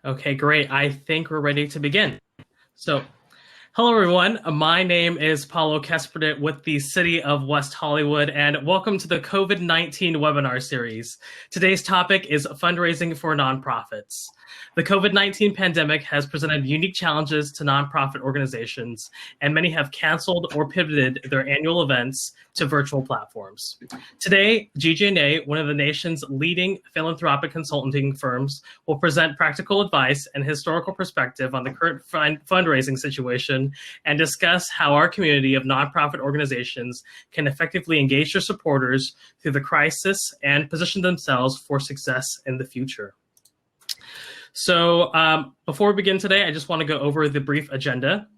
Okay, great. I think we're ready to begin. So, hello everyone. My name is Paulo Kesperdet with the City of West Hollywood, and welcome to the COVID-19 webinar series. Today's topic is fundraising for nonprofits. The COVID-19 pandemic has presented unique challenges to nonprofit organizations, and many have canceled or pivoted their annual events to virtual platforms. Today, GG&A, one of the nation's leading philanthropic consulting firms, will present practical advice and historical perspective on the current fundraising situation and discuss how our community of nonprofit organizations can effectively engage their supporters through the crisis and position themselves for success in the future. So before we begin today, I just want to go over the brief agenda.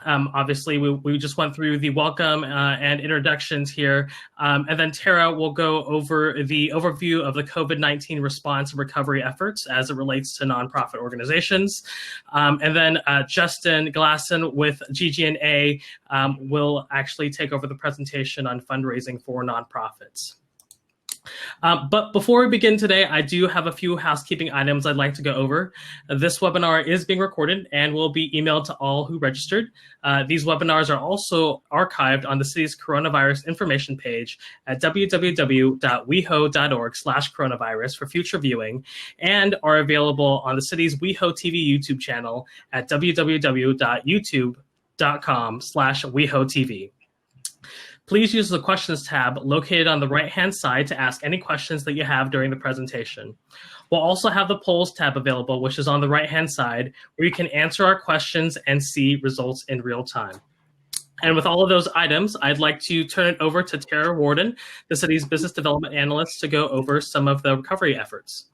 Obviously, we just went through the welcome and introductions here, and then Tara will go over the overview of the COVID-19 response and recovery efforts as it relates to nonprofit organizations. And then Justin Glasson with GG&A will actually take over the presentation on fundraising for nonprofits. But before we begin today, I do have a few housekeeping items I'd like to go over. This webinar is being recorded and will be emailed to all who registered. These webinars are also archived on the city's coronavirus information page at www.weho.org/coronavirus for future viewing, and are available on the city's WehoTV YouTube channel at www.youtube.com/WehoTV. Please use the questions tab located on the right-hand side to ask any questions that you have during the presentation. We'll also have the polls tab available, which is on the right-hand side, where you can answer our questions and see results in real time. And with all of those items, I'd like to turn it over to Tara Warden, the city's business development analyst, to go over some of the recovery efforts.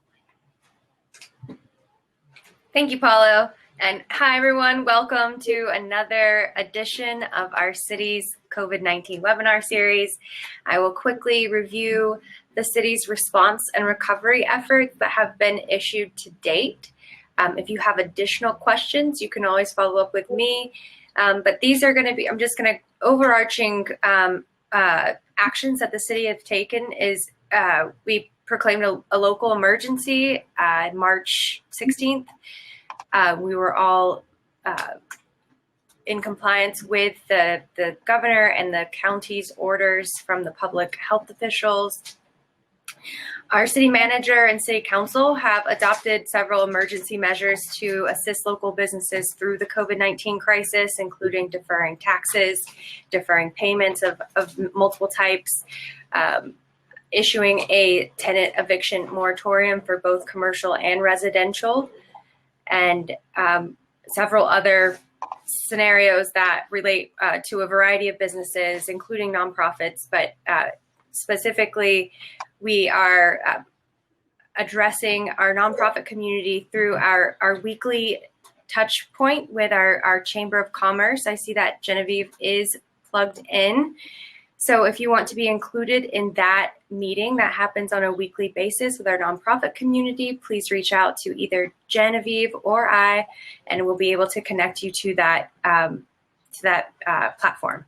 Thank you, Paulo. And hi, everyone. Welcome to another edition of our city's COVID-19 webinar series. I will quickly review the city's response and recovery efforts that have been issued to date. If you have additional questions, you can always follow up with me. But these are going to be, I'm just going to, overarching actions that the city have taken is we proclaimed a local emergency March 16th. We were all in compliance with the governor and the county's orders from the public health officials. Our city manager and city council have adopted several emergency measures to assist local businesses through the COVID-19 crisis, including deferring taxes, deferring payments of multiple types, issuing a tenant eviction moratorium for both commercial and residential, and several other scenarios that relate to a variety of businesses, including nonprofits. But specifically, we are addressing our nonprofit community through our weekly touch point with our Chamber of Commerce. I see that Genevieve is plugged in. So if you want to be included in that meeting that happens on a weekly basis with our nonprofit community, please reach out to either Genevieve or I, and we'll be able to connect you to that platform.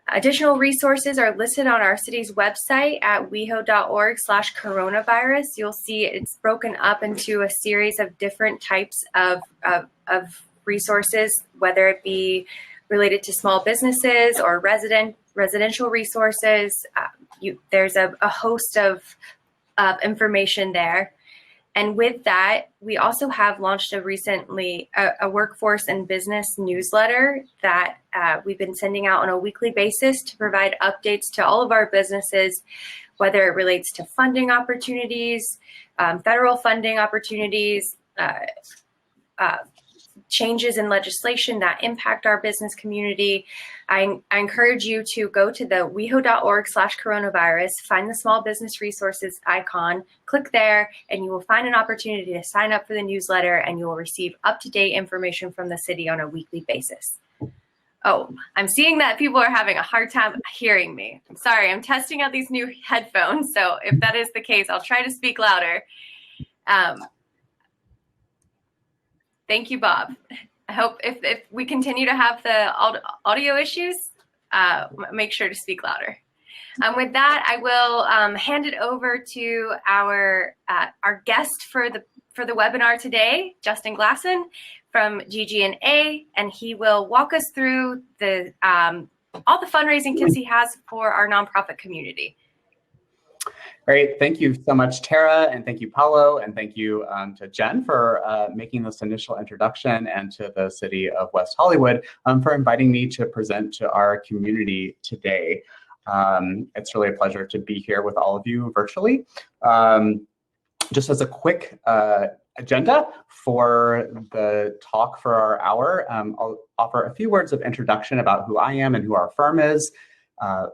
Additional resources are listed on our city's website at weho.org/coronavirus. You'll see it's broken up into a series of different types of resources, whether it be related to small businesses or residential resources. There's a host of information there. And with that, we also have launched recently a workforce and business newsletter that we've been sending out on a weekly basis to provide updates to all of our businesses, whether it relates to funding opportunities, federal funding opportunities, changes in legislation that impact our business community. I encourage you to go to the weho.org/coronavirus, find the small business resources icon, click there, and you will find an opportunity to sign up for the newsletter, and you will receive up-to-date information from the city on a weekly basis. Oh, I'm seeing that people are having a hard time hearing me. I'm sorry, I'm testing out these new headphones, so if that is the case, I'll try to speak louder. Thank you, Bob. I hope if we continue to have the audio issues, make sure to speak louder. With that, I will hand it over to our guest for for the webinar today, Justin Glasson from GG&A, and he will walk us through the all the fundraising tips he has for our nonprofit community. Great, thank you so much, Tara, and thank you, Paulo, and thank you to Jen for making this initial introduction, and to the City of West Hollywood for inviting me to present to our community today. It's really a pleasure to be here with all of you virtually. Just as a quick agenda for the talk for our hour, I'll offer a few words of introduction about who I am and who our firm is,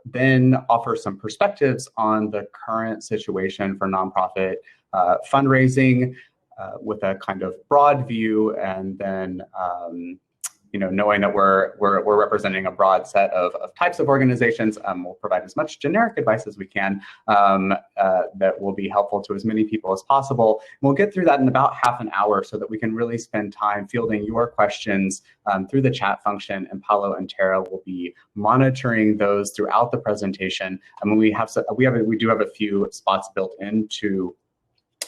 then offer some perspectives on the current situation for nonprofit fundraising with a kind of broad view, and then knowing that we're representing a broad set of types of organizations, we'll provide as much generic advice as we can that will be helpful to as many people as possible. And we'll get through that in about half an hour so that we can really spend time fielding your questions through the chat function, and Paulo and Tara will be monitoring those throughout the presentation. And we do have a few spots built into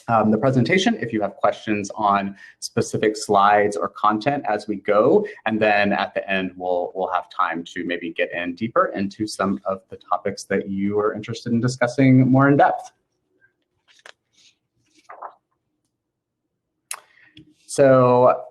the presentation if you have questions on specific slides or content as we go, and then at the end we'll have time to maybe get in deeper into some of the topics that you are interested in discussing more in depth. So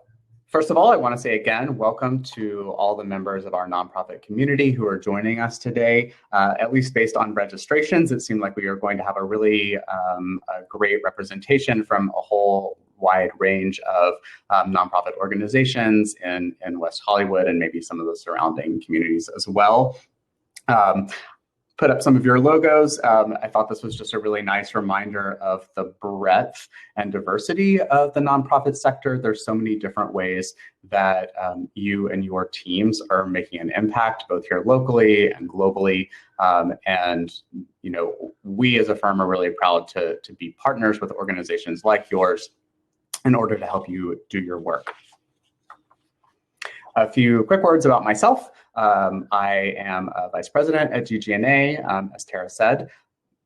first of all, I want to say again, welcome to all the members of our nonprofit community who are joining us today. At least based on registrations, it seemed like we are going to have a really a great representation from a whole wide range of nonprofit organizations in West Hollywood and maybe some of the surrounding communities as well. Put up some of your logos. I thought this was just a really nice reminder of the breadth and diversity of the nonprofit sector. There's so many different ways that you and your teams are making an impact, both here locally and globally. And we as a firm are really proud to be partners with organizations like yours in order to help you do your work. A few quick words about myself. I am a vice president at GG&A, as Tara said.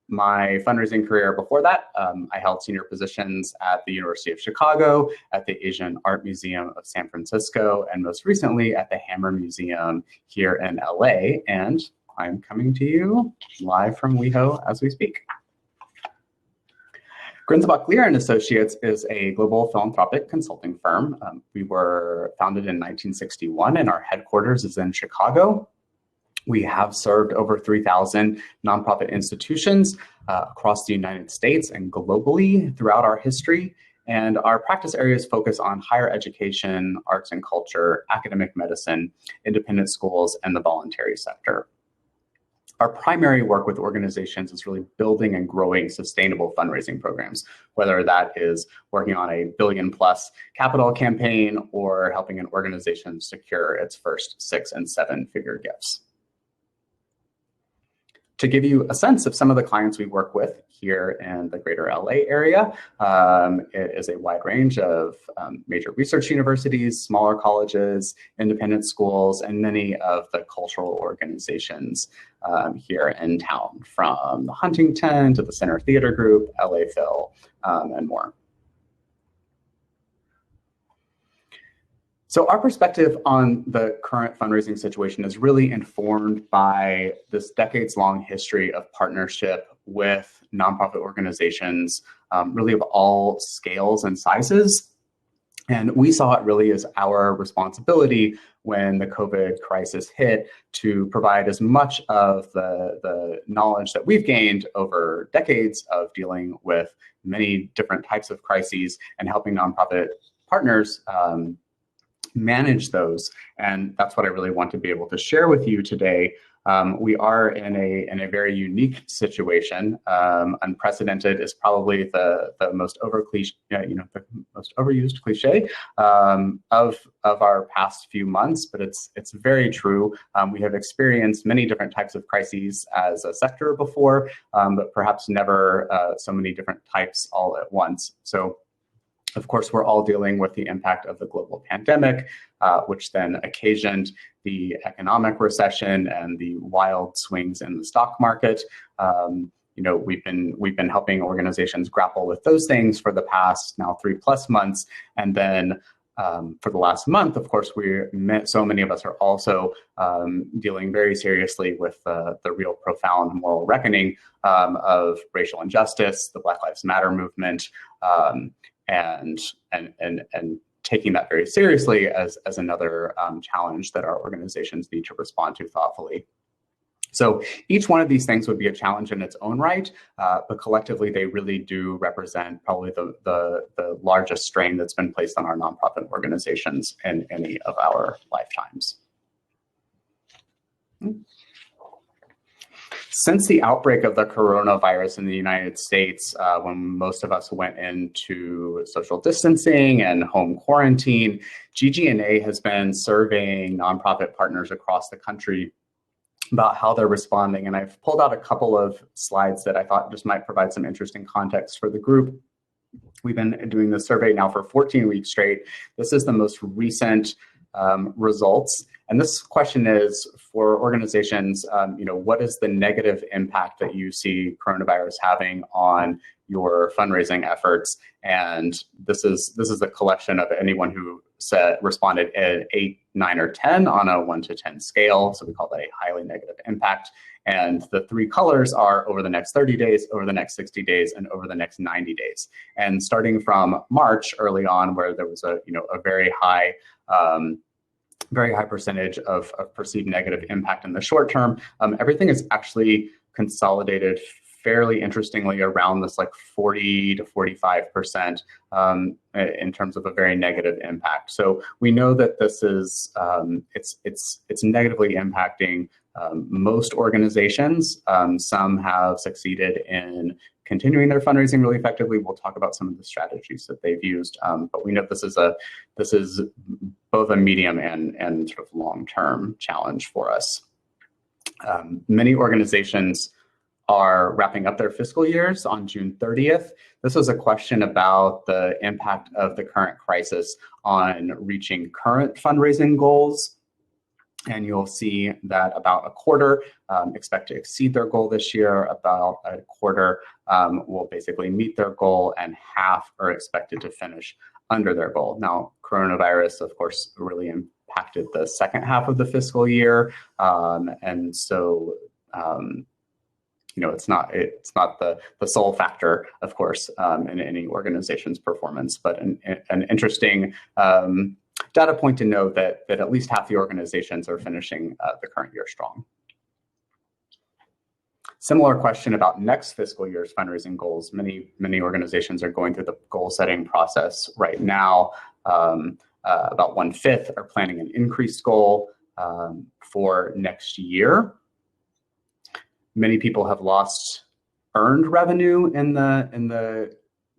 My fundraising career before that, I held senior positions at the University of Chicago, at the Asian Art Museum of San Francisco, and most recently at the Hammer Museum here in LA. And I'm coming to you live from WeHo as we speak. Grinsbach Lear and Associates is a global philanthropic consulting firm. We were founded in 1961 and our headquarters is in Chicago. We have served over 3,000 nonprofit institutions across the United States and globally throughout our history. And our practice areas focus on higher education, arts and culture, academic medicine, independent schools, and the voluntary sector. Our primary work with organizations is really building and growing sustainable fundraising programs, whether that is working on a $1 billion+ capital campaign or helping an organization secure its first 6- and 7-figure gifts. To give you a sense of some of the clients we work with here in the greater LA area, it is a wide range of major research universities, smaller colleges, independent schools, and many of the cultural organizations here in town, from the Huntington to the Center Theater Group, LA Phil, and more. So our perspective on the current fundraising situation is really informed by this decades-long history of partnership with nonprofit organizations, really of all scales and sizes. And we saw it really as our responsibility when the COVID crisis hit to provide as much of the knowledge that we've gained over decades of dealing with many different types of crises and helping nonprofit partners manage those. And that's what I really want to be able to share with you today. We are in a very unique situation. Unprecedented is probably the most the most overused cliche of our past few months, but it's very true. We have experienced many different types of crises as a sector before, but perhaps never so many different types all at once. So of course, we're all dealing with the impact of the global pandemic, which then occasioned the economic recession and the wild swings in the stock market. we've been helping organizations grapple with those things for the past now 3+ months. And then for the last month, of course, so many of us are also dealing very seriously with the real profound moral reckoning of racial injustice, the Black Lives Matter movement, and taking that very seriously as another challenge that our organizations need to respond to thoughtfully. So each one of these things would be a challenge in its own right, but collectively they really do represent probably the largest strain that's been placed on our nonprofit organizations in any of our lifetimes. Since the outbreak of the coronavirus in the United States, when most of us went into social distancing and home quarantine, GG&A has been surveying nonprofit partners across the country about how they're responding. And I've pulled out a couple of slides that I thought just might provide some interesting context for the group. We've been doing this survey now for 14 weeks straight. This is the most recent results. And this question is for organizations, what is the negative impact that you see coronavirus having on your fundraising efforts? And this is a collection of anyone who responded at 8, 9, or 10 on a 1 to 10 scale. So we call that a highly negative impact. And the 3 colors are over the next 30 days, over the next 60 days, and over the next 90 days. And starting from March early on, where there was a very high percentage of perceived negative impact in the short term, everything is actually consolidated fairly interestingly around this like 40 to 45% in terms of a very negative impact. So we know that this is it's negatively impacting most organizations. Some have succeeded in continuing their fundraising really effectively. We'll talk about some of the strategies that they've used, but we know this is both a medium and sort of long-term challenge for us. Many organizations are wrapping up their fiscal years on June 30th. This was a question about the impact of the current crisis on reaching current fundraising goals. And you'll see that about a quarter expect to exceed their goal this year, about a quarter will basically meet their goal, and half are expected to finish under their goal. Now, coronavirus, of course, really impacted the second half of the fiscal year. And so, it's not the sole factor, of course, in any organization's performance, but an interesting data point to note that at least half the organizations are finishing the current year strong. Similar question about next fiscal year's fundraising goals. Many organizations are going through the goal setting process right now. About 1/5 are planning an increased goal for next year. Many people have lost earned revenue in the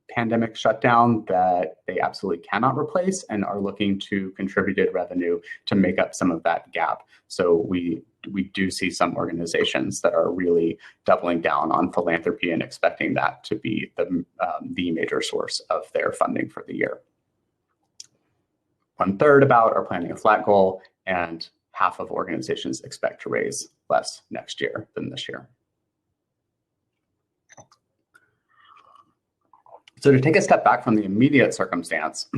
pandemic shutdown that they absolutely cannot replace, and are looking to contributed revenue to make up some of that gap. So we do see some organizations that are really doubling down on philanthropy and expecting that to be the major source of their funding for the year. 1/3 about are planning a flat goal, and half of organizations expect to raise less next year than this year. So to take a step back from the immediate circumstance,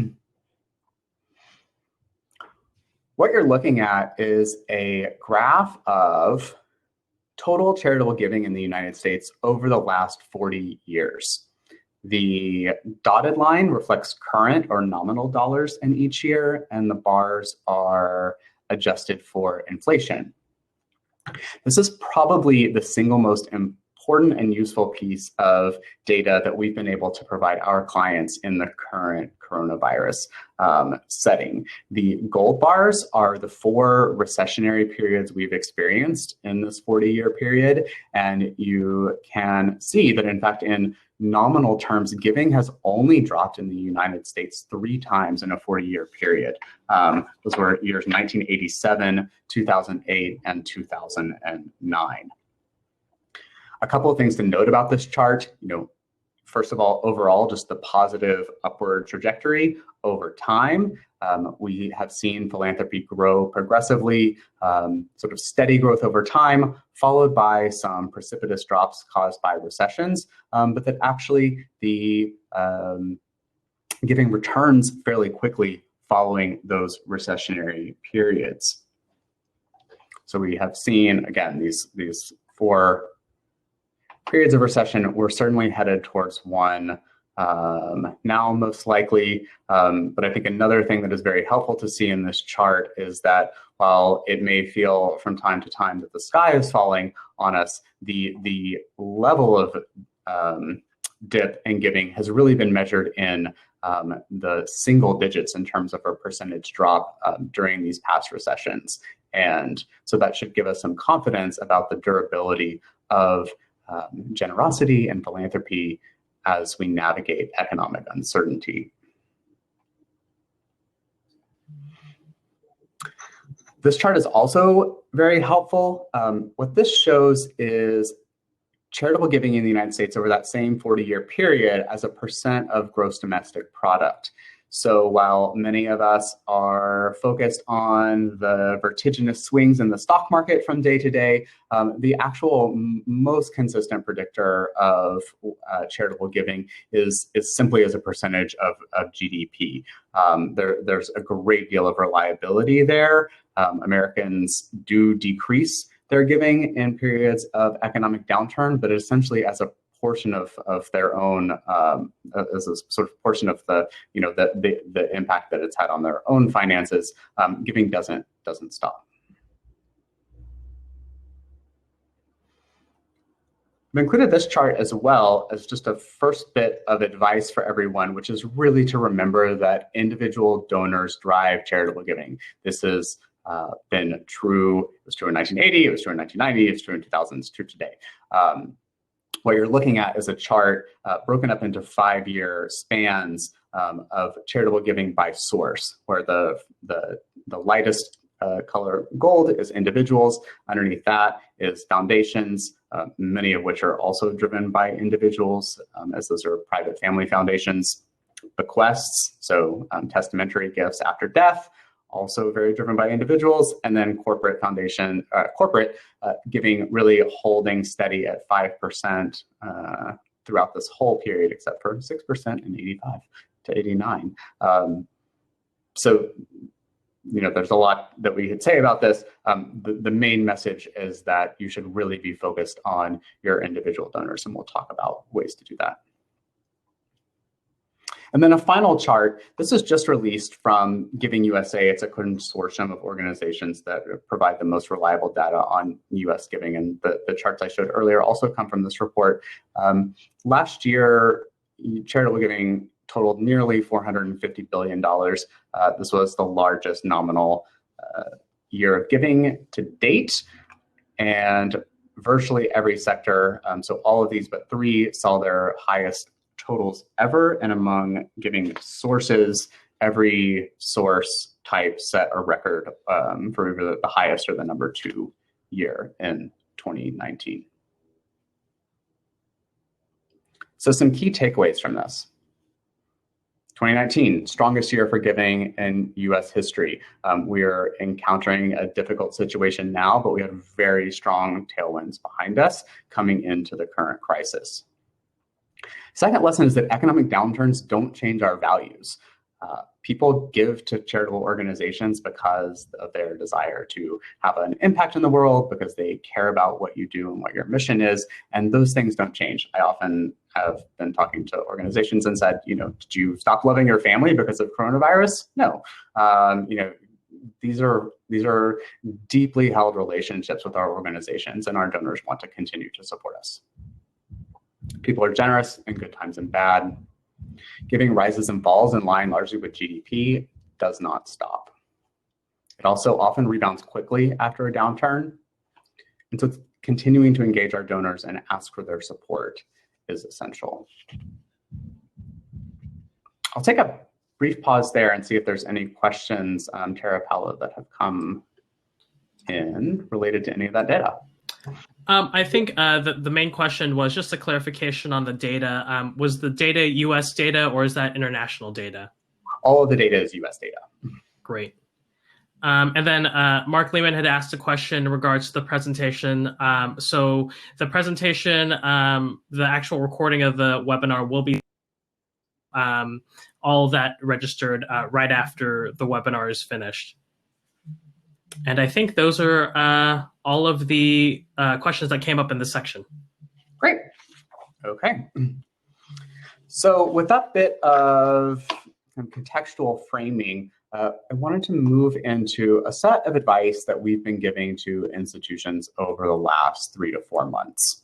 what you're looking at is a graph of total charitable giving in the United States over the last 40 years. The dotted line reflects current or nominal dollars in each year, and the bars are adjusted for inflation. This is probably the single most important and useful piece of data that we've been able to provide our clients in the current coronavirus setting. The gold bars are the 4 recessionary periods we've experienced in this 40-year period, and you can see that, in fact, in nominal terms, giving has only dropped in the United States 3 times in a 40-year period. Those were years 1987, 2008, and 2009. A couple of things to note about this chart. First of all, overall, just the positive upward trajectory over time. We have seen philanthropy grow progressively, sort of steady growth over time, followed by some precipitous drops caused by recessions, but that actually the giving returns fairly quickly following those recessionary periods. So we have seen, again, these 4 periods of recession. We're certainly headed towards one now, most likely. But I think another thing that is very helpful to see in this chart is that while it may feel from time to time that the sky is falling on us, the level of dip in giving has really been measured in the single digits in terms of a percentage drop during these past recessions. And so that should give us some confidence about the durability of generosity and philanthropy as we navigate economic uncertainty. This chart is also very helpful. What this shows is charitable giving in the United States over that same 40-year period as a percent of gross domestic product. So while many of us are focused on the vertiginous swings in the stock market from day to day, the actual most consistent predictor of charitable giving is simply as a percentage of GDP. There's a great deal of reliability there. Americans do decrease their giving in periods of economic downturn, but essentially as a portion of their own, as a sort of portion of the the impact that it's had on their own finances, giving doesn't stop. I've included this chart as well as just a first bit of advice for everyone, which is really to remember that individual donors drive charitable giving. This has been true. It was true in 1980. It was true in 1990. It's true in 2000. It's true today. What you're looking at is a chart broken up into 5-year spans of charitable giving by source, where the lightest color gold is individuals. Underneath that is foundations, many of which are also driven by individuals, as those are private family foundations. Bequests, so testamentary gifts after death, also very driven by individuals, and then corporate foundation, giving really holding steady at 5% throughout this whole period, except for 6% in 85 to 89. So, there's a lot that we could say about this. The main message is that you should really be focused on your individual donors, and we'll talk about ways to do that. And then a final chart. This is just released from Giving USA. It's a consortium of organizations that provide the most reliable data on US giving. And the charts I showed earlier also come from this report. Last year, charitable giving totaled nearly $450 billion. This was the largest nominal year of giving to date. And virtually every sector, so all of these but 3, saw their highest totals ever, and among giving sources, every source type set a record for either the highest or the number 2 year in 2019. So some key takeaways from this. 2019, strongest year for giving in US history. We are encountering a difficult situation now, but we have very strong tailwinds behind us coming into the current crisis. Second lesson is that economic downturns don't change our values. People give to charitable organizations because of their desire to have an impact in the world, because they care about what you do and what your mission is, and those things don't change. I often have been talking to organizations and said, did you stop loving your family because of coronavirus? No. These are deeply held relationships with our organizations, and our donors want to continue to support us. People are generous in good times and bad. Giving rises and falls in line largely with GDP, does not stop. It also often rebounds quickly after a downturn. And so continuing to engage our donors and ask for their support is essential. I'll take a brief pause there and see if there's any questions, Tara, Paolo, that have come in related to any of that data. I think the main question was just a clarification on the data. Was the data US data, or is that international data? all of the data is US data. Great. And then Mark Lehman had asked a question in regards to the presentation. So the presentation, the actual recording of the webinar will be all that registered right after the webinar is finished. And I think those are all of the questions that came up in this section. Great. Okay. So with that bit of contextual framing, I wanted to move into a set of advice that we've been giving to institutions over the last 3 to 4 months.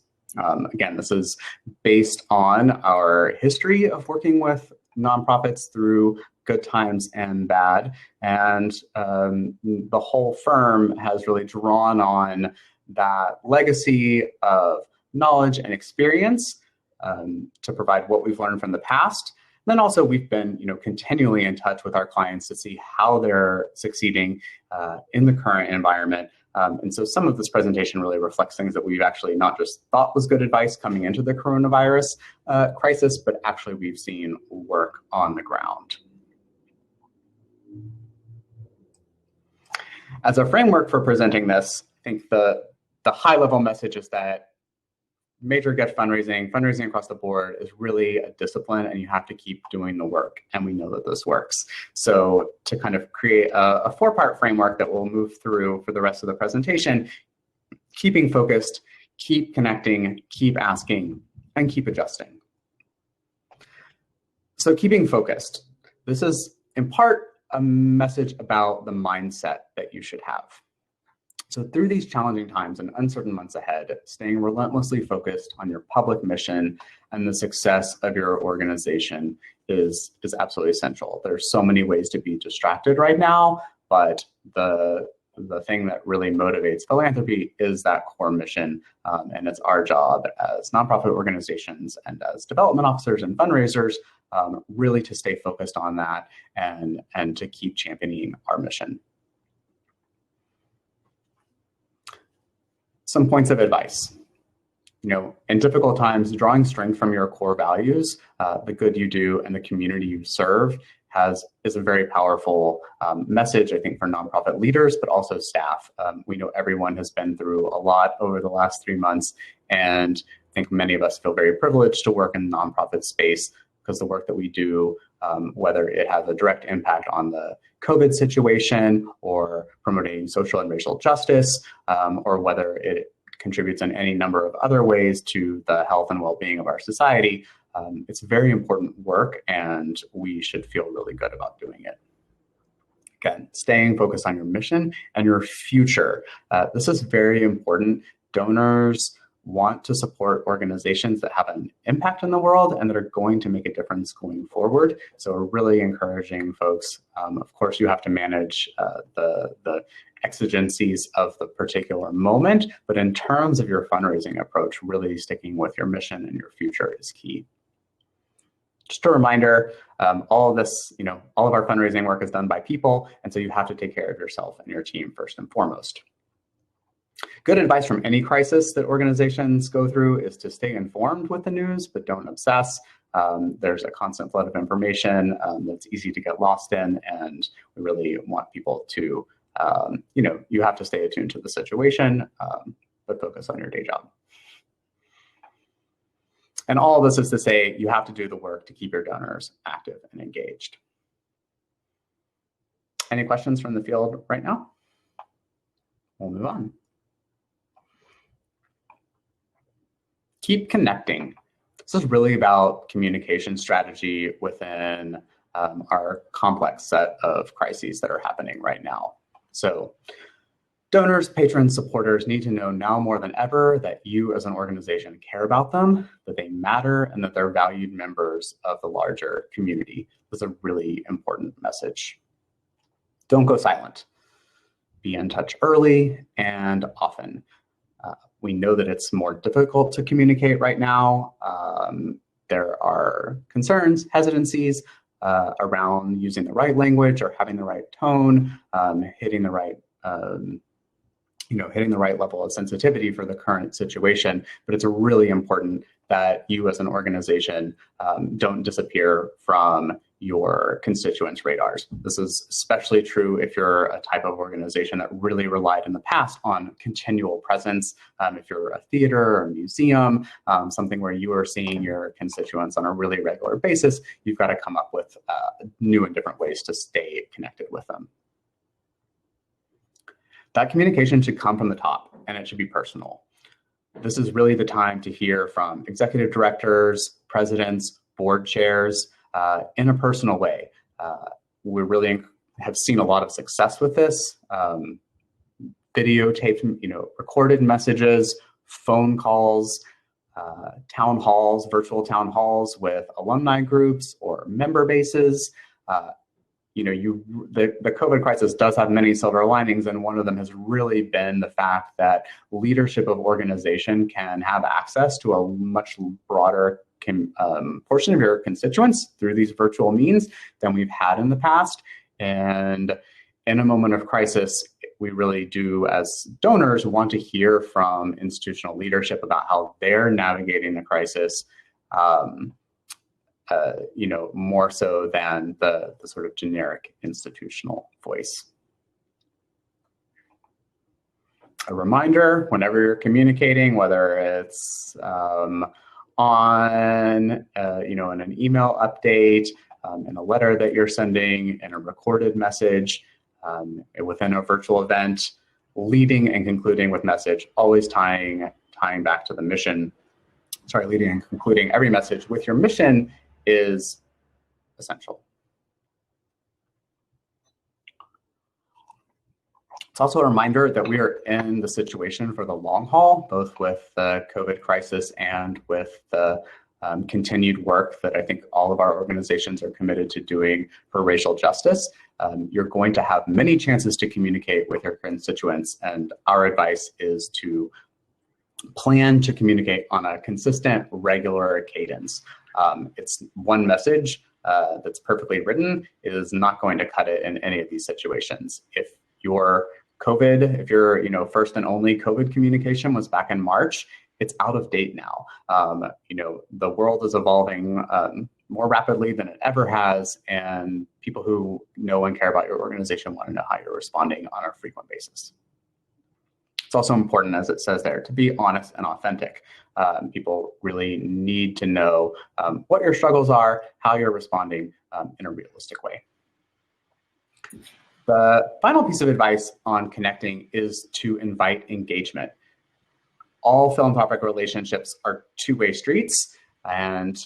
Again, this is based on our history of working with nonprofits through good times and bad. And the whole firm has really drawn on that legacy of knowledge and experience to provide what we've learned from the past. Then also we've been, continually in touch with our clients to see how they're succeeding in the current environment. And so some of this presentation really reflects things that we've actually not just thought was good advice coming into the coronavirus crisis, but actually we've seen work on the ground. As a framework for presenting this, I think the high-level message is that major gift fundraising across the board is really a discipline, and you have to keep doing the work. And we know that this works. So to kind of create a 4-part framework that we'll move through for the rest of the presentation, keeping focused, keep connecting, keep asking, and keep adjusting. So keeping focused. This is in part a message about the mindset that you should have. So through these challenging times and uncertain months ahead, staying relentlessly focused on your public mission and the success of your organization is absolutely essential. There's so many ways to be distracted right now, but the thing that really motivates philanthropy is that core mission. And it's our job as nonprofit organizations and as development officers and fundraisers really to stay focused on that and to keep championing our mission. Some points of advice. In difficult times, drawing strength from your core values, the good you do and the community you serve is a very powerful message, I think, for nonprofit leaders, but also staff. We know everyone has been through a lot over the last 3 months, and I think many of us feel very privileged to work in the nonprofit space because the work that we do, whether it has a direct impact on the COVID situation or promoting social and racial justice, or whether it contributes in any number of other ways to the health and well-being of our society, it's very important work, and we should feel really good about doing it. Again, staying focused on your mission and your future. This is very important. Donors want to support organizations that have an impact in the world and that are going to make a difference going forward. So we're really encouraging folks. Of course, you have to manage the exigencies of the particular moment, but in terms of your fundraising approach, really sticking with your mission and your future is key. Just a reminder, all of this, all of our fundraising work is done by people, and so you have to take care of yourself and your team first and foremost. Good advice from any crisis that organizations go through is to stay informed with the news, but don't obsess. There's a constant flood of information that's easy to get lost in, and we really want people to, you have to stay attuned to the situation, but focus on your day job. And all of this is to say you have to do the work to keep your donors active and engaged. Any questions from the field right now? We'll move on. Keep connecting. This is really about communication strategy within our complex set of crises that are happening right now. So donors, patrons, supporters need to know now more than ever that you as an organization care about them, that they matter, and that they're valued members of the larger community. This is a really important message. Don't go silent. Be in touch early and often. We know that it's more difficult to communicate right now. There are concerns, hesitancies around using the right language or having the right tone, hitting the right hitting the right level of sensitivity for the current situation. But it's really important that you as an organization don't disappear from your constituents' radars. This is especially true if you're a type of organization that really relied in the past on continual presence. If you're a theater or a museum, something where you are seeing your constituents on a really regular basis, you've got to come up with new and different ways to stay connected with them. That communication should come from the top, and it should be personal. This is really the time to hear from executive directors, presidents, board chairs, in a personal way. We really have seen a lot of success with this. Videotaped, recorded messages, phone calls, town halls, virtual town halls with alumni groups or member bases. The COVID crisis does have many silver linings, and one of them has really been the fact that leadership of organization can have access to a much broader portion of your constituents through these virtual means than we've had in the past. And in a moment of crisis, we really do, as donors, want to hear from institutional leadership about how they're navigating the crisis, more so than the sort of generic institutional voice. A reminder, whenever you're communicating, whether it's in an email update, in a letter that you're sending, in a recorded message, within a virtual event, leading and concluding with message, always tying back to the mission. Leading and concluding every message with your mission is essential. It's also a reminder that we are in the situation for the long haul, both with the COVID crisis and with the continued work that I think all of our organizations are committed to doing for racial justice. You're going to have many chances to communicate with your constituents, and our advice is to plan to communicate on a consistent, regular cadence. It's one message that's perfectly written is not going to cut it in any of these situations. If your first and only COVID communication was back in March, it's out of date now. The world is evolving more rapidly than it ever has, and people who know and care about your organization want to know how you're responding on a frequent basis. It's also important, as it says there, to be honest and authentic. People really need to know what your struggles are, how you're responding in a realistic way. The final piece of advice on connecting is to invite engagement. All philanthropic relationships are two-way streets, and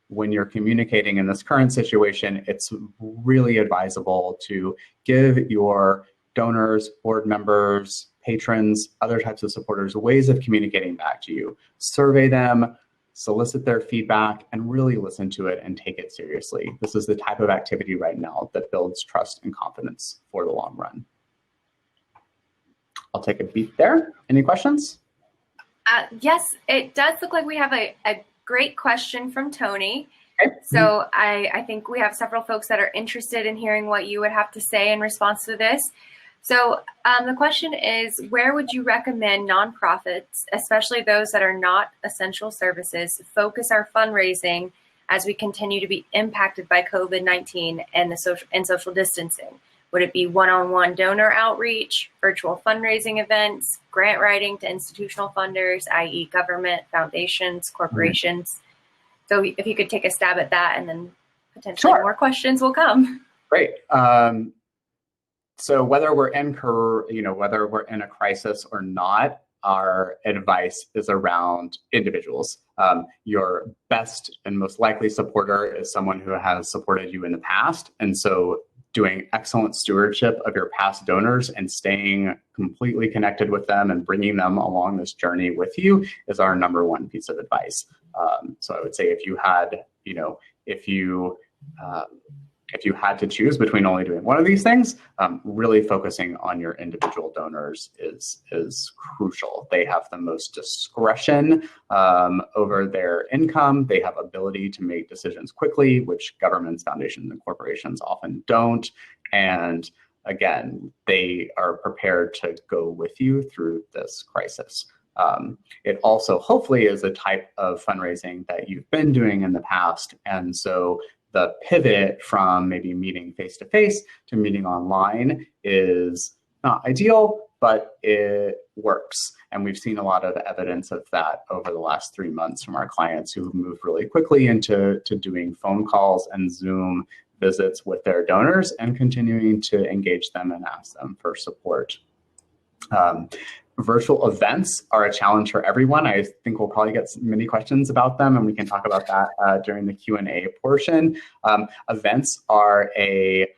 when you're communicating in this current situation, it's really advisable to give your donors, board members, patrons, other types of supporters ways of communicating back to you. Survey them, solicit their feedback, and really listen to it and take it seriously. This is the type of activity right now that builds trust and confidence for the long run. I'll take a beat there. Any questions? Yes, it does look like we have a great question from Tony. Okay. So I think we have several folks that are interested in hearing what you would have to say in response to this. So the question is, where would you recommend nonprofits, especially those that are not essential services, focus our fundraising as we continue to be impacted by COVID-19 and social distancing? Would it be one-on-one donor outreach, virtual fundraising events, grant writing to institutional funders, i.e. government, foundations, corporations? So if you could take a stab at that, and then potentially more questions will come. Great. So whether we're in a crisis or not, our advice is around individuals. Your best and most likely supporter is someone who has supported you in the past. And so doing excellent stewardship of your past donors and staying completely connected with them and bringing them along this journey with you is our number one piece of advice. So I would say if you had to choose between only doing one of these things, really focusing on your individual donors is crucial. They have the most discretion over their income. They have ability to make decisions quickly, which governments, foundations, and corporations often don't. And again, they are prepared to go with you through this crisis. It also hopefully is a type of fundraising that you've been doing in the past. And so the pivot from maybe meeting face-to-face to meeting online is not ideal, but it works. And we've seen a lot of evidence of that over the last 3 months from our clients who have moved really quickly into doing phone calls and Zoom visits with their donors and continuing to engage them and ask them for support. Virtual events are a challenge for everyone. I think we'll probably get many questions about them, and we can talk about that during the Q&A portion. Events are a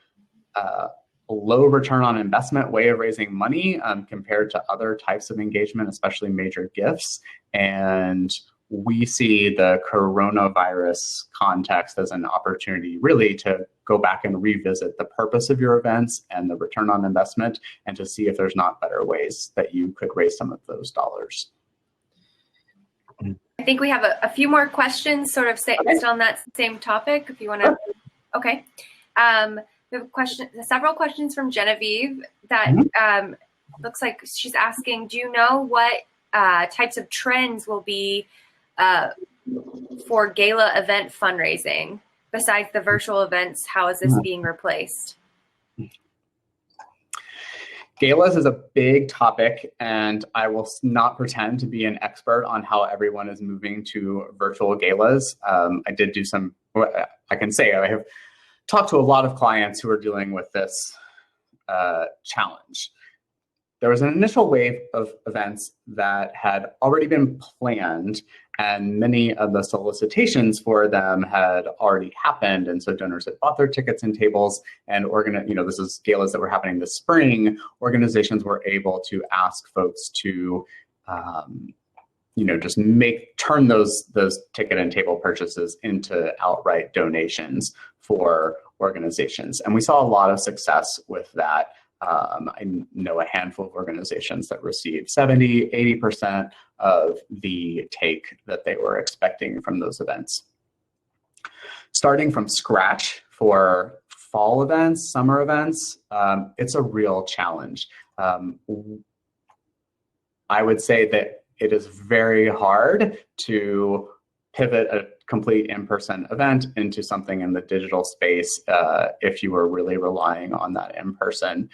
low return on investment way of raising money compared to other types of engagement, especially major gifts. And we see the coronavirus context as an opportunity really to go back and revisit the purpose of your events and the return on investment, and to see if there's not better ways that you could raise some of those dollars. I think we have a few more questions sort of based on that same topic, if you want to. Okay. We have several questions from Genevieve that looks like she's asking, do you know what types of trends will be for gala event fundraising? Besides the virtual events, how is this being replaced? Galas is a big topic, and I will not pretend to be an expert on how everyone is moving to virtual galas. I did do some, I can say I have talked to a lot of clients who are dealing with this challenge. There was an initial wave of events that had already been planned, and many of the solicitations for them had already happened. And so donors had bought their tickets and tables, and this is galas that were happening this spring. Organizations were able to ask folks to, just turn those ticket and table purchases into outright donations for organizations. And we saw a lot of success with that. I know a handful of organizations that received 70, 80% of the take that they were expecting from those events. Starting from scratch for fall events, summer events, it's a real challenge. I would say that it is very hard to pivot a complete in-person event into something in the digital space if you were really relying on that in-person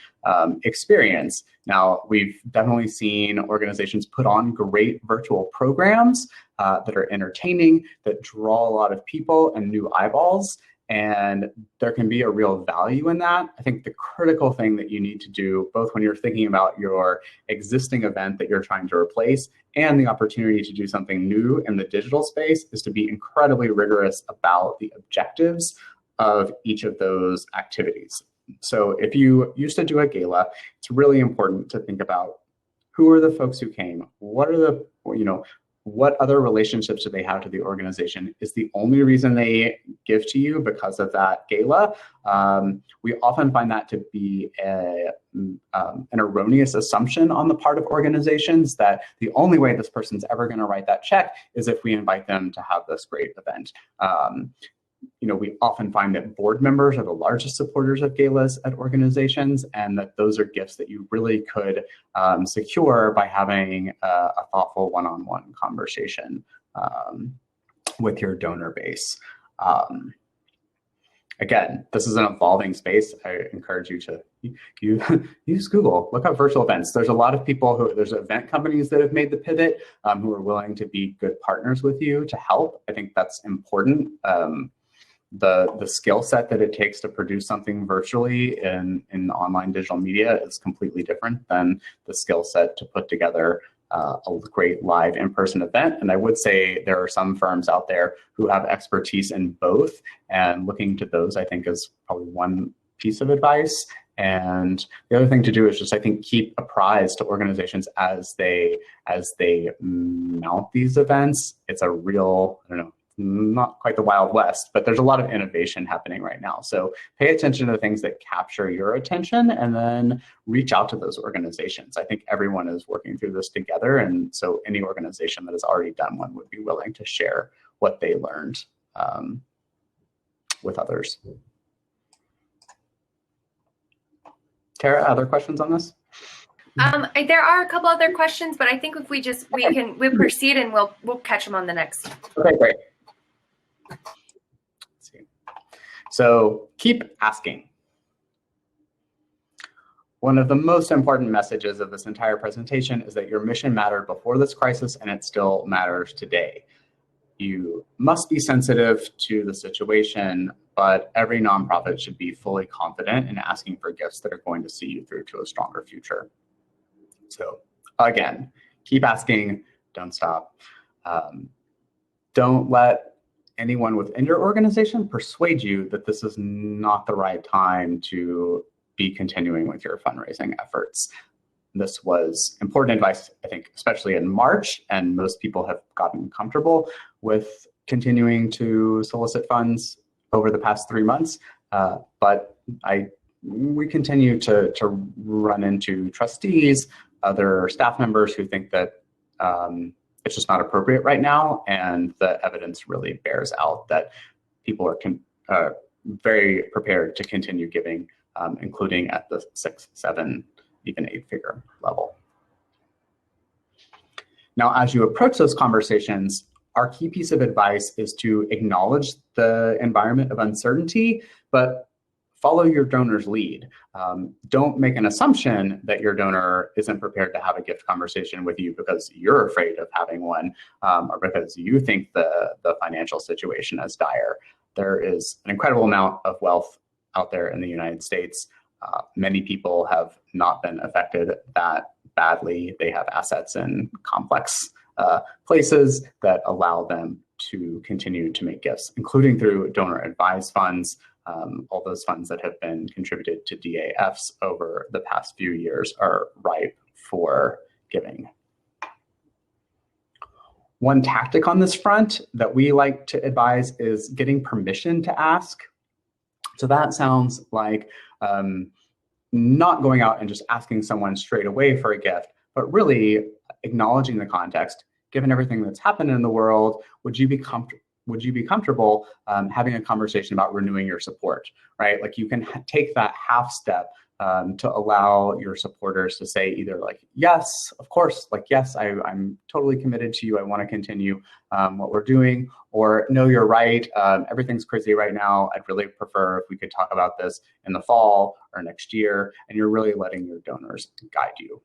experience. Now, we've definitely seen organizations put on great virtual programs that are entertaining, that draw a lot of people and new eyeballs, and there can be a real value in that. I think the critical thing that you need to do, both when you're thinking about your existing event that you're trying to replace and the opportunity to do something new in the digital space, is to be incredibly rigorous about the objectives of each of those activities. So if you used to do a gala, it's really important to think about who are the folks who came, what other relationships do they have to the organization? Is the only reason they give to you because of that gala? We often find that to be an erroneous assumption on the part of organizations, that the only way this person's ever going to write that check is if we invite them to have this great event. We often find that board members are the largest supporters of galas at organizations, and that those are gifts that you really could secure by having a thoughtful one-on-one conversation with your donor base. Again, this is an evolving space. I encourage you to use Google, look up virtual events. There's a lot of people there's event companies that have made the pivot who are willing to be good partners with you to help. I think that's important. The skill set that it takes to produce something virtually in online digital media is completely different than the skill set to put together a great live in-person event. And I would say there are some firms out there who have expertise in both, and looking to those, I think, is probably one piece of advice. And the other thing to do is just, I think, keep apprised to organizations as they mount these events. It's a real, not quite the Wild West, but there's a lot of innovation happening right now. So pay attention to the things that capture your attention, and then reach out to those organizations. I think everyone is working through this together, and so any organization that has already done one would be willing to share what they learned with others. Tara, other questions on this? There are a couple other questions, but I think if we proceed and we'll catch them on the next. Okay, great. Let's see. So keep asking. One of the most important messages of this entire presentation is that your mission mattered before this crisis and it still matters today. You must be sensitive to the situation, but every nonprofit should be fully confident in asking for gifts that are going to see you through to a stronger future. So again, keep asking, don't stop. Don't let anyone within your organization persuade you that this is not the right time to be continuing with your fundraising efforts. This was important advice, I think, especially in March, and most people have gotten comfortable with continuing to solicit funds over the past 3 months. But we continue to run into trustees, other staff members who think that it's just not appropriate right now, and the evidence really bears out that people are very prepared to continue giving, including at the 6, 7, even 8-figure level. Now, as you approach those conversations, our key piece of advice is to acknowledge the environment of uncertainty, but follow your donor's lead. Don't make an assumption that your donor isn't prepared to have a gift conversation with you because you're afraid of having one, or because you think the financial situation is dire. There is an incredible amount of wealth out there in the United States. Many people have not been affected that badly. They have assets in complex places that allow them to continue to make gifts, including through donor advised funds. All those funds that have been contributed to DAFs over the past few years are ripe for giving. One tactic on this front that we like to advise is getting permission to ask. So that sounds like not going out and just asking someone straight away for a gift, but really acknowledging the context. Given everything that's happened in the world, would you be comfortable having a conversation about renewing your support, right? Like you can take that half step to allow your supporters to say either like, yes, of course, like, yes, I'm totally committed to you. I want to continue what we're doing, or no, you're right. Everything's crazy right now. I'd really prefer if we could talk about this in the fall or next year. And you're really letting your donors guide you.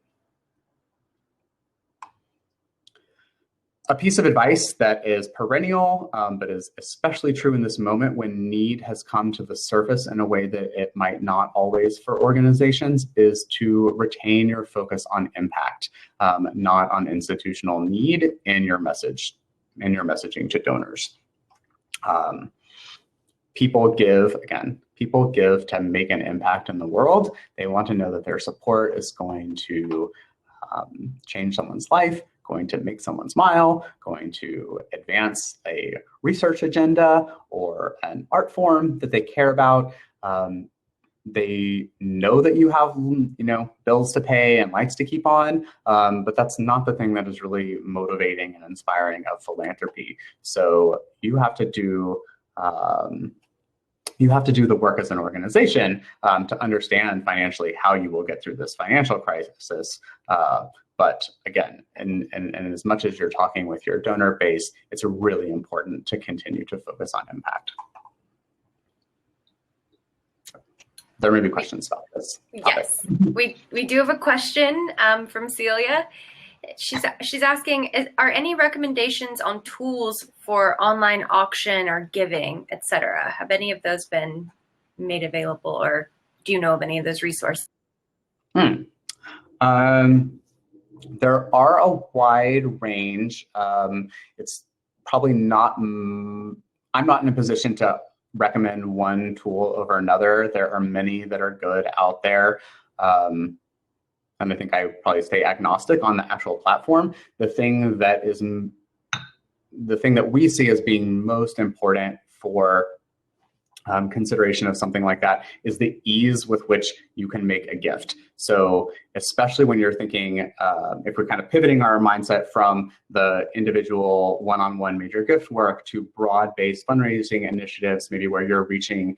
A piece of advice that is perennial, but is especially true in this moment when need has come to the surface in a way that it might not always for organizations, is to retain your focus on impact, not on institutional need in your messaging to donors. People give to make an impact in the world. They want to know that their support is going to change someone's life, going to make someone smile, going to advance a research agenda or an art form that they care about. They know that you have, bills to pay and lights to keep on, but that's not the thing that is really motivating and inspiring of philanthropy. So you have to do the work as an organization to understand financially how you will get through this financial crisis. But again, and as much as you're talking with your donor base, it's really important to continue to focus on impact. There may be questions about this topic. Yes, we do have a question from Celia. She's asking, are any recommendations on tools for online auction or giving, etc.? Have any of those been made available, or do you know of any of those resources? There are a wide range. It's probably not, I'm not in a position to recommend one tool over another. There are many that are good out there. And I think I would probably stay agnostic on the actual platform. The thing that we see as being most important for consideration of something like that is the ease with which you can make a gift. So especially when you're thinking, if we're kind of pivoting our mindset from the individual one-on-one major gift work to broad-based fundraising initiatives, maybe where you're reaching,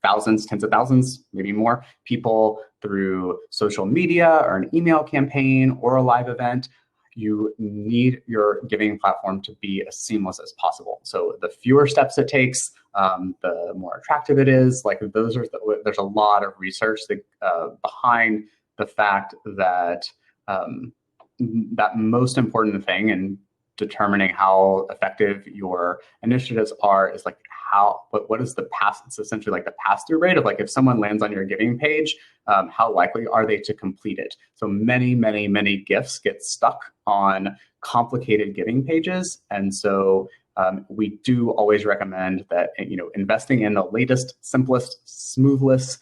thousands, tens of thousands, maybe more people through social media or an email campaign or a live event, you need your giving platform to be as seamless as possible. So the fewer steps it takes, the more attractive it is. Like those are there's a lot of research that, behind the fact that that most important thing in determining how effective your initiatives are is like what is the pass? It's essentially like the pass-through rate of like if someone lands on your giving page, how likely are they to complete it? So many gifts get stuck on complicated giving pages, and so we do always recommend that investing in the latest, simplest, seamless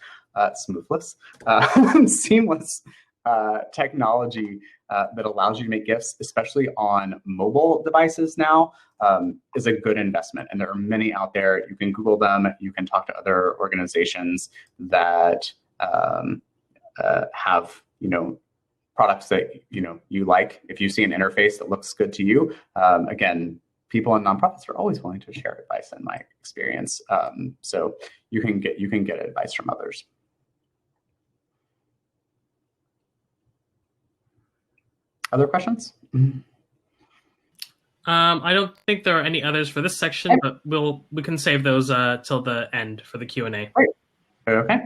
technology that allows you to make gifts, especially on mobile devices now, is a good investment. And there are many out there. You can Google them. You can talk to other organizations that have products that you like. If you see an interface that looks good to you, again, people in nonprofits are always willing to share advice, in my experience. So you can get advice from others. Other questions? I don't think there are any others for this section, but we can save those till the end for the Q&A. Great. Okay.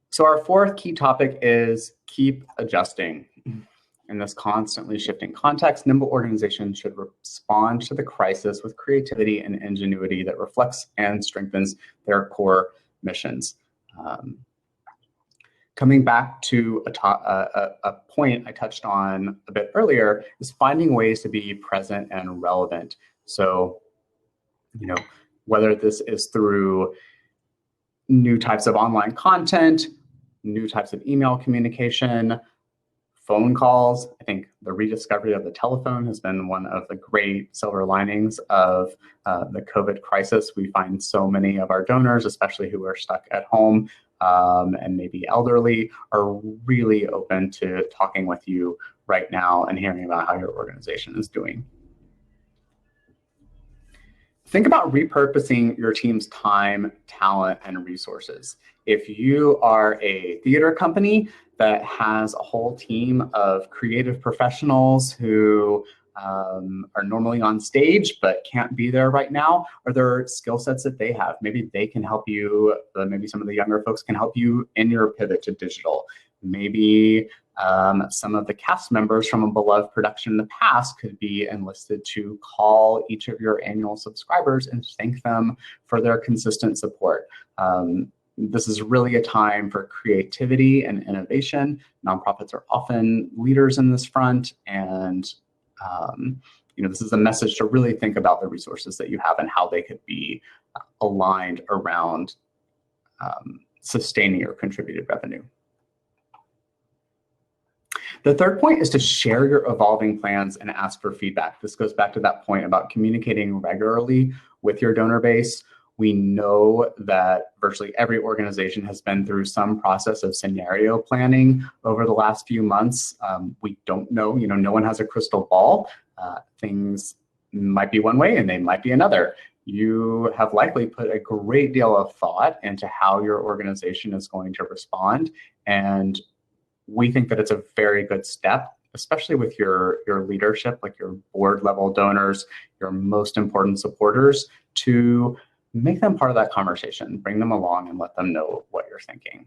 So our fourth key topic is keep adjusting. In this constantly shifting context, nimble organizations should respond to the crisis with creativity and ingenuity that reflects and strengthens their core missions. Coming back to a point I touched on a bit earlier is finding ways to be present and relevant. So, whether this is through new types of online content, new types of email communication, phone calls. I think the rediscovery of the telephone has been one of the great silver linings of the COVID crisis. We find so many of our donors, especially who are stuck at home, and maybe elderly, are really open to talking with you right now and hearing about how your organization is doing. Think about repurposing your team's time, talent, and resources. If you are a theater company that has a whole team of creative professionals who are normally on stage but can't be there right now, are there skill sets that they have? Maybe they can help you, maybe some of the younger folks can help you in your pivot to digital. Maybe some of the cast members from a beloved production in the past could be enlisted to call each of your annual subscribers and thank them for their consistent support. This is really a time for creativity and innovation. Nonprofits are often leaders in this front, and this is a message to really think about the resources that you have and how they could be aligned around sustaining your contributed revenue. The third point is to share your evolving plans and ask for feedback. This goes back to that point about communicating regularly with your donor base. We know that virtually every organization has been through some process of scenario planning over the last few months. We don't know, no one has a crystal ball. Things might be one way and they might be another. You have likely put a great deal of thought into how your organization is going to respond. And we think that it's a very good step, especially with your leadership, like your board level donors, your most important supporters, to make them part of that conversation, bring them along and let them know what you're thinking.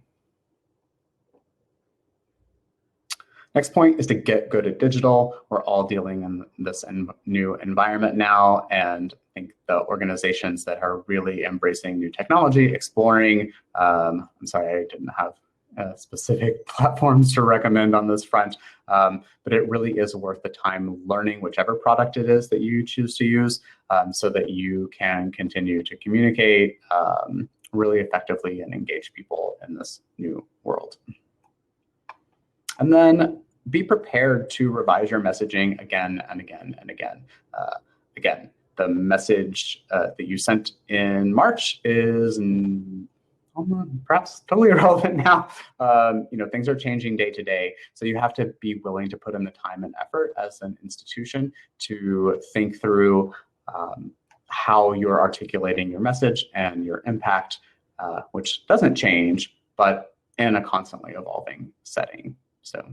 Next point is to get good at digital. We're all dealing in this new environment now, and I think the organizations that are really embracing new technology, exploring, I'm sorry, I didn't have specific platforms to recommend on this front, but it really is worth the time learning whichever product it is that you choose to use, so that you can continue to communicate really effectively and engage people in this new world. And then be prepared to revise your messaging again and again and again. Again, the message that you sent in March is perhaps totally irrelevant now. Things are changing day to day. So you have to be willing to put in the time and effort as an institution to think through how you're articulating your message and your impact, which doesn't change, but in a constantly evolving setting. So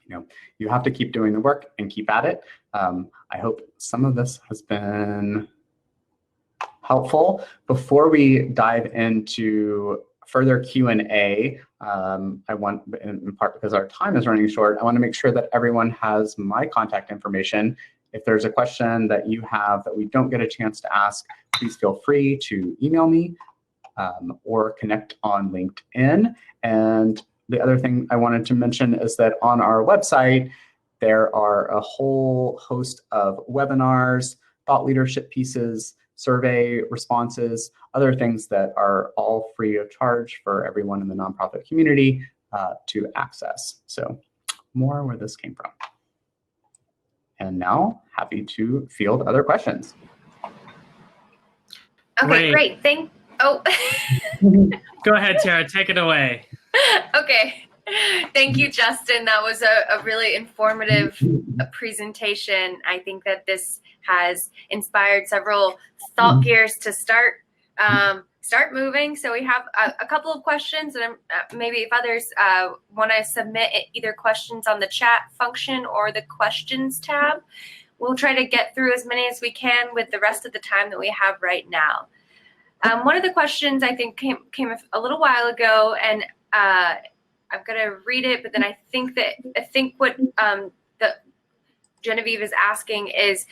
you have to keep doing the work and keep at it. I hope some of this has been helpful. Before we dive into further Q&A, I want, in part because our time is running short, I want to make sure that everyone has my contact information. If there's a question that you have that we don't get a chance to ask, please feel free to email me or connect on LinkedIn. And the other thing I wanted to mention is that on our website, there are a whole host of webinars, thought leadership pieces, survey responses, other things that are all free of charge for everyone in the nonprofit community to access. So more where this came from. And now, happy to field other questions. Okay, great. Oh. Go ahead, Tara, take it away. Okay. Thank you, Justin. That was a really informative presentation. I think that this has inspired several thought gears to start moving. So we have a couple of questions, and maybe if others want to submit either questions on the chat function or the questions tab, we'll try to get through as many as we can with the rest of the time that we have right now. One of the questions I think came a little while ago, and I'm going to read it, but then I think what the Genevieve is asking is,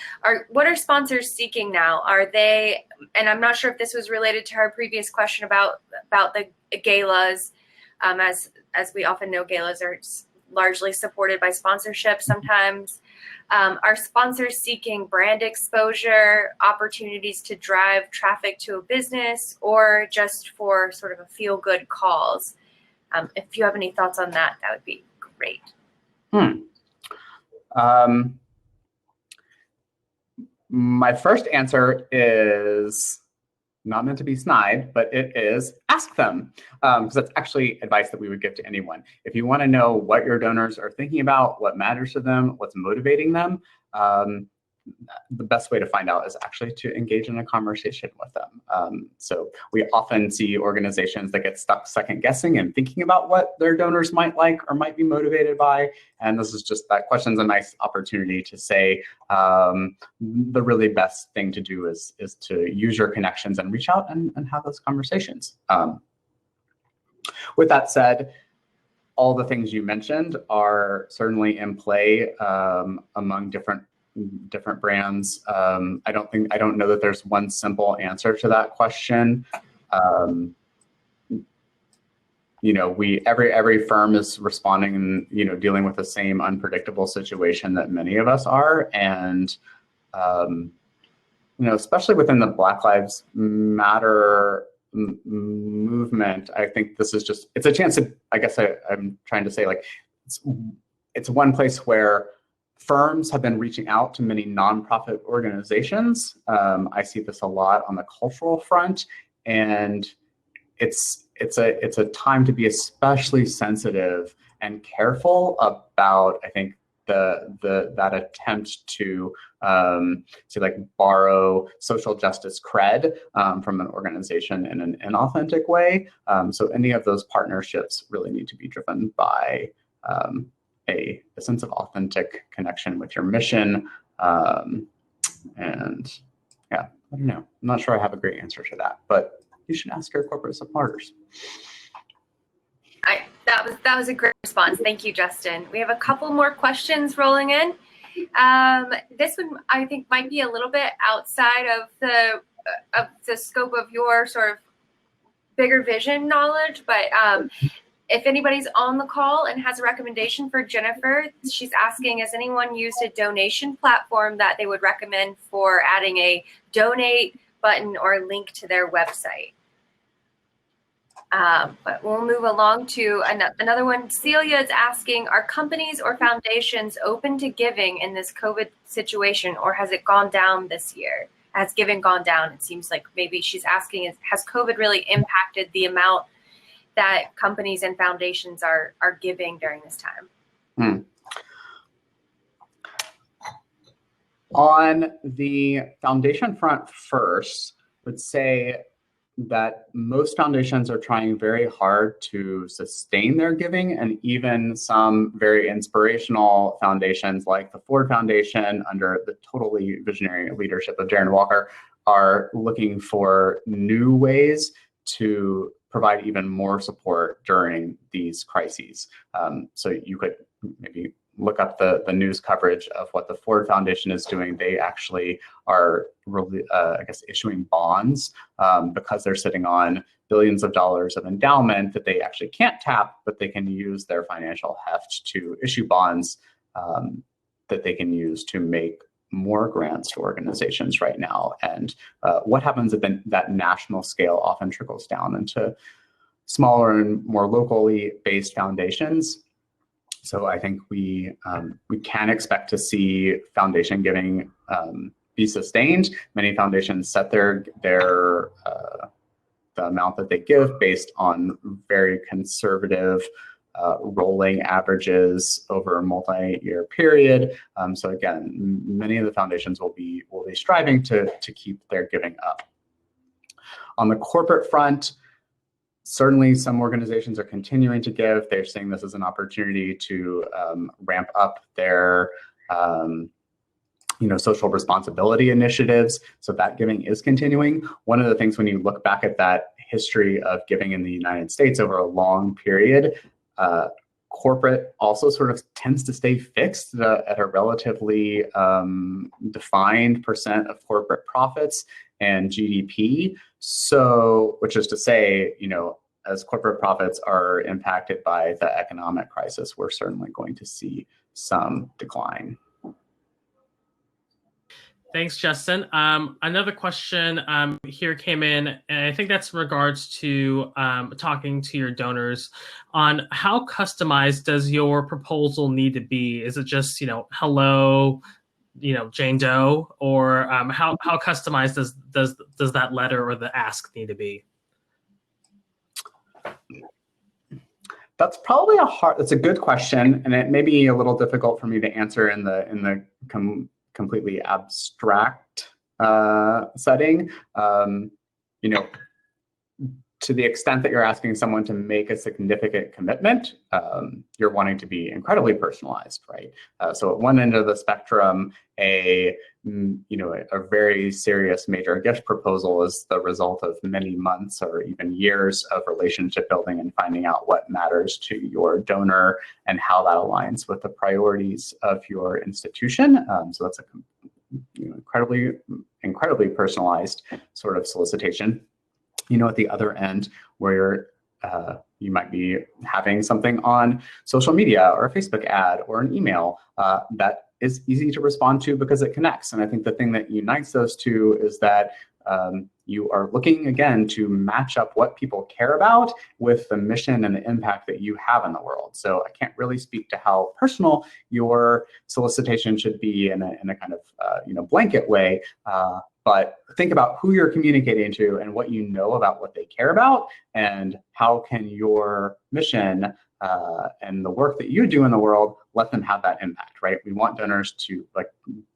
what are sponsors seeking now? Are they, and I'm not sure if this was related to her previous question about the galas, as we often know, galas are largely supported by sponsorship sometimes. Are sponsors seeking brand exposure, opportunities to drive traffic to a business, or just for sort of a feel-good cause? If you have any thoughts on that, that would be great. My first answer is not meant to be snide, but it is ask them, because that's actually advice that we would give to anyone. If you want to know what your donors are thinking about, what matters to them, what's motivating them, the best way to find out is actually to engage in a conversation with them. So we often see organizations that get stuck second guessing and thinking about what their donors might like or might be motivated by. And this is just, that question's a nice opportunity to say the really best thing to do is to use your connections and reach out and have those conversations. With that said, all the things you mentioned are certainly in play among different brands. I don't know that there's one simple answer to that question. Every firm is responding and dealing with the same unpredictable situation that many of us are, and especially within the Black Lives Matter movement, I think this is it's a chance to, I guess I'm trying to say, like, it's one place where firms have been reaching out to many nonprofit organizations. I see this a lot on the cultural front, and it's a time to be especially sensitive and careful about, I think, that attempt to like borrow social justice cred from an organization in an inauthentic way. So any of those partnerships really need to be driven by a sense of authentic connection with your mission. And yeah, I don't know. I'm not sure I have a great answer to that, but you should ask your corporate supporters. That was a great response. Thank you, Justin. We have a couple more questions rolling in. This one, I think, might be a little bit outside of the scope of your sort of bigger vision knowledge, but if anybody's on the call and has a recommendation for Jennifer, she's asking, has anyone used a donation platform that they would recommend for adding a donate button or link to their website? But we'll move along to another one. Celia is asking, are companies or foundations open to giving in this COVID situation, or has it gone down this year? Has giving gone down? It seems like maybe she's asking, has COVID really impacted the amount that companies and foundations are giving during this time? On the foundation front first, I would say that most foundations are trying very hard to sustain their giving, and even some very inspirational foundations like the Ford Foundation under the totally visionary leadership of Darren Walker are looking for new ways to provide even more support during these crises. So you could maybe look up the news coverage of what the Ford Foundation is doing. They actually are really, I guess, issuing bonds because they're sitting on billions of dollars of endowment that they actually can't tap, but they can use their financial heft to issue bonds that they can use to make more grants to organizations right now. And what happens at that national scale often trickles down into smaller and more locally based foundations. So I think we can expect to see foundation giving be sustained. Many foundations set the amount that they give based on very conservative rolling averages over a multi-year period. So again, many of the foundations will be striving to keep their giving up. On the corporate front, certainly some organizations are continuing to give. They're seeing this as an opportunity to ramp up their social responsibility initiatives. So that giving is continuing. One of the things when you look back at that history of giving in the United States over a long period, corporate also sort of tends to stay fixed at a relatively defined percent of corporate profits and GDP. So, which is to say, as corporate profits are impacted by the economic crisis, we're certainly going to see some decline. Thanks, Justin. Another question here came in, and I think that's in regards to talking to your donors on how customized does your proposal need to be? Is it just, hello, Jane Doe, or how customized does that letter or the ask need to be? That's probably that's a good question, and it may be a little difficult for me to answer in the completely abstract setting. To the extent that you're asking someone to make a significant commitment, you're wanting to be incredibly personalized, right? So at one end of the spectrum, a very serious major gift proposal is the result of many months or even years of relationship building and finding out what matters to your donor and how that aligns with the priorities of your institution. So that's a incredibly personalized sort of solicitation. At the other end, where you might be having something on social media or a Facebook ad or an email that is easy to respond to because it connects. And I think the thing that unites those two is that you are looking, again, to match up what people care about with the mission and the impact that you have in the world. So I can't really speak to how personal your solicitation should be in a kind of blanket way. But think about who you're communicating to and what you know about what they care about, and how can your mission and the work that you do in the world let them have that impact, right? We want donors to,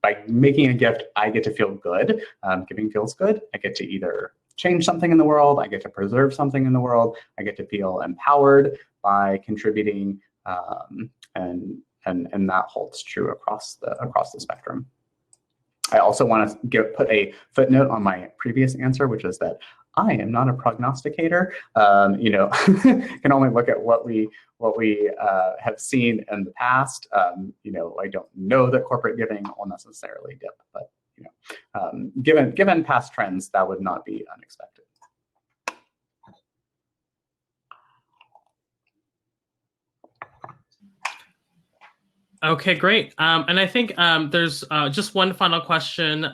by making a gift, I get to feel good. Giving feels good. I get to either change something in the world, I get to preserve something in the world, I get to feel empowered by contributing, and that holds true across the spectrum. I also want to put a footnote on my previous answer, which is that I am not a prognosticator. Can only look at what we have seen in the past. I don't know that corporate giving will necessarily dip, but given past trends, that would not be unexpected. Okay, great. And I think there's just one final question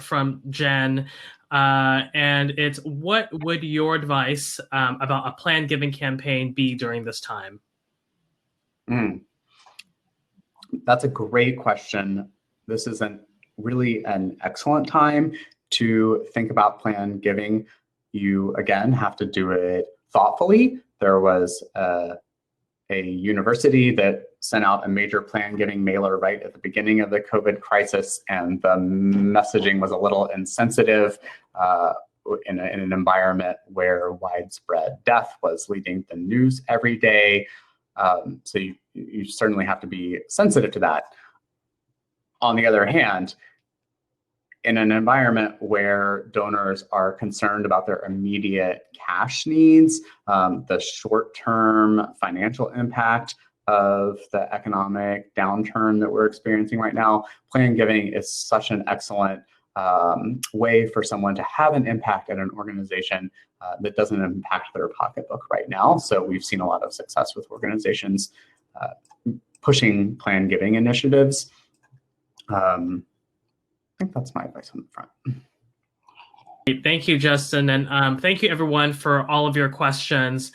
from Jen, and it's, what would your advice about a planned giving campaign be during this time? That's a great question. This is really an excellent time to think about planned giving. You, again, have to do it thoughtfully. There was a university that sent out a major planned giving mailer right at the beginning of the COVID crisis, and the messaging was a little insensitive in an environment where widespread death was leading the news every day. So you certainly have to be sensitive to that. On the other hand, in an environment where donors are concerned about their immediate cash needs, the short-term financial impact of the economic downturn that we're experiencing right now, plan giving is such an excellent way for someone to have an impact at an organization that doesn't impact their pocketbook right now. So we've seen a lot of success with organizations pushing plan giving initiatives. I think that's my advice on the front. Thank you, Justin, and thank you everyone for all of your questions.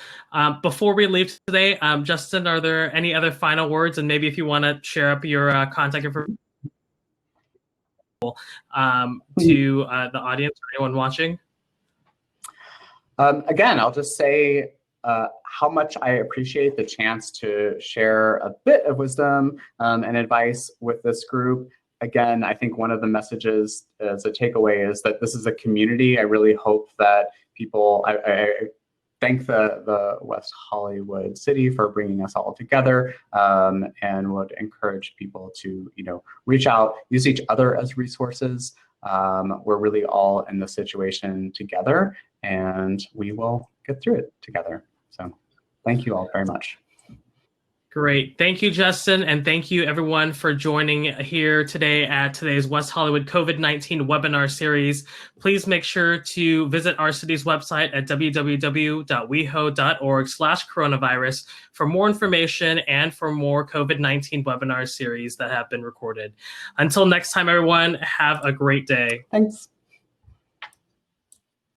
Before we leave today, Justin, are there any other final words? And maybe if you want to share up your contact information to the audience or anyone watching. Again, I'll just say how much I appreciate the chance to share a bit of wisdom and advice with this group. Again, I think one of the messages as a takeaway is that this is a community. I really hope that people, I thank the West Hollywood City for bringing us all together, and would encourage people to, reach out, use each other as resources. We're really all in the situation together, and we will get through it together. So thank you all very much. Great. Thank you, Justin. And thank you, everyone, for joining here today at today's West Hollywood COVID-19 webinar series. Please make sure to visit our city's website at www.weho.org/coronavirus for more information and for more COVID-19 webinar series that have been recorded. Until next time, everyone, have a great day. Thanks.